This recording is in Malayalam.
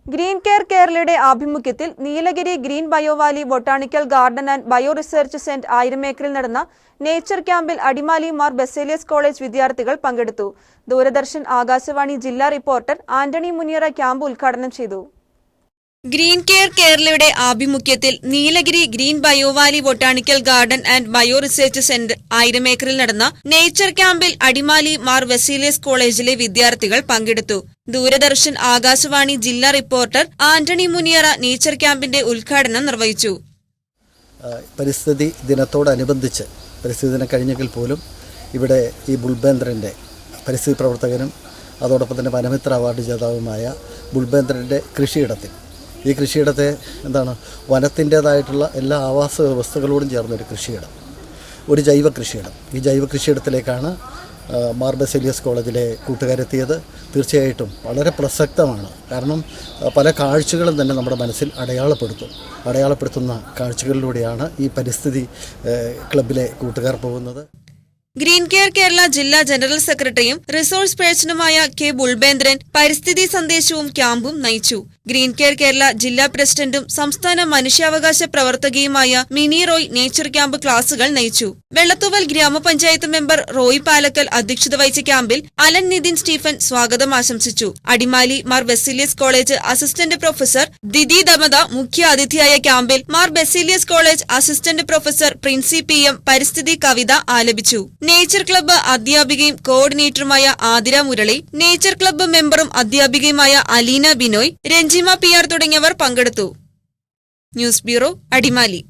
ഗ്രീൻ കെയർ കേരളയുടെ ആഭിമുഖ്യത്തിൽ Nilgiri Green Biovalley Botanical Garden and Bio Research Centre 1000 ഏക്കറിൽ നടന്ന നേച്ചർ ക്യാമ്പിൽ അടിമാലി മാർ ബസേലിയസ് കോളേജ് വിദ്യാർത്ഥികൾ പങ്കെടുത്തു. ദൂരദർശൻ ആകാശവാണി ജില്ലാ റിപ്പോർട്ടർ ആന്റണി മുനിയറ ക്യാമ്പ് ഉദ്ഘാടനം ചെയ്തു. ഗ്രീൻ കെയർ കേരളയുടെ ആഭിമുഖ്യത്തിൽ Nilgiri Green Biovalley Botanical Garden and Bio Research Centre 1000 ഏക്കറിൽ നടന്ന നേച്ചർ ക്യാമ്പിൽ അടിമാലി മാർ ബസേലിയസ് കോളേജിലെ വിദ്യാർത്ഥികൾ പങ്കെടുത്തു. ദൂരദർശൻ ആകാശവാണി ജില്ലാ റിപ്പോർട്ടർ ആന്റണി മുനിയറ നേച്ചർ ക്യാമ്പിന്റെ ഉദ്ഘാടനം നിർവഹിച്ചു. പരിസ്ഥിതി ദിനത്തോടനുബന്ധിച്ച് പരിസ്ഥിതി ദിനം കഴിഞ്ഞെങ്കിൽ പോലും ഇവിടെ ഈ ബുൾബേന്ദ്രൻ്റെ പരിസ്ഥിതി പ്രവർത്തകനും അതോടൊപ്പം തന്നെ വനമിത്ര അവാർഡ് ജേതാവുമായ ബുൾബേന്ദ്രൻ്റെ കൃഷിയിടത്തിൽ ഈ കൃഷിയിടത്തെ വനത്തിൻ്റേതായിട്ടുള്ള എല്ലാ ആവാസ വ്യവസ്ഥകളോടും ചേർന്നൊരു കൃഷിയിടം, ഒരു ജൈവ കൃഷിയിടം. ഈ ജൈവ കൃഷിയിടത്തിലേക്കാണ് മാർ ബസേലിയസ് കോളേജിലെ കൂട്ടുകാരെത്തിയത്. തീർച്ചയായിട്ടും വളരെ പ്രസക്തമാണ്. കാരണം പല കാഴ്ചകളും തന്നെ നമ്മുടെ മനസ്സിൽ അടയാളപ്പെടുത്തുന്ന കാഴ്ചകളിലൂടെയാണ് ഈ പരിസ്ഥിതി ക്ലബിലെ കൂട്ടുകാർ പോകുന്നത്. ഗ്രീൻ കെയർ കേരള ജില്ലാ ജനറൽ സെക്രട്ടറിയും റിസോഴ്സ് പേഴ്സണുമായ കെ ബുൾബേന്ദ്രൻ പരിസ്ഥിതി സന്ദേശവും ക്യാമ്പും നയിച്ചു. ഗ്രീൻ കെയർ കേരള ജില്ലാ പ്രസിഡന്റും സംസ്ഥാന മനുഷ്യാവകാശ പ്രവർത്തകയുമായ മിനി റോയ് നേച്ചർ ക്യാമ്പ് ക്ലാസുകൾ നയിച്ചു. വെള്ളത്തൂവൽ ഗ്രാമപഞ്ചായത്ത് മെമ്പർ റോയ് പാലക്കൽ അധ്യക്ഷത വഹിച്ച ക്യാമ്പിൽ അലൻ നിതിൻ സ്റ്റീഫൻ സ്വാഗതം ആശംസിച്ചു. Adimali Mar Baselios College assistant professor ദിദി ദമദ മുഖ്യ അതിഥിയായ ക്യാമ്പിൽ Mar Baselios College assistant professor Princy PM പരിസ്ഥിതി കവിത ആലപിച്ചു. നേച്ചർ ക്ലബ്ബ് അധ്യാപികയും കോർഡിനേറ്ററുമായ ആതിര മുരളി, നേച്ചർ ക്ലബ്ബ് മെമ്പറും അധ്യാപികയുമായ അലീന ബിനോയ്, രഞ്ജിമ PR തുടങ്ങിയവർ പങ്കെടുത്തു. News bureau, Adimali.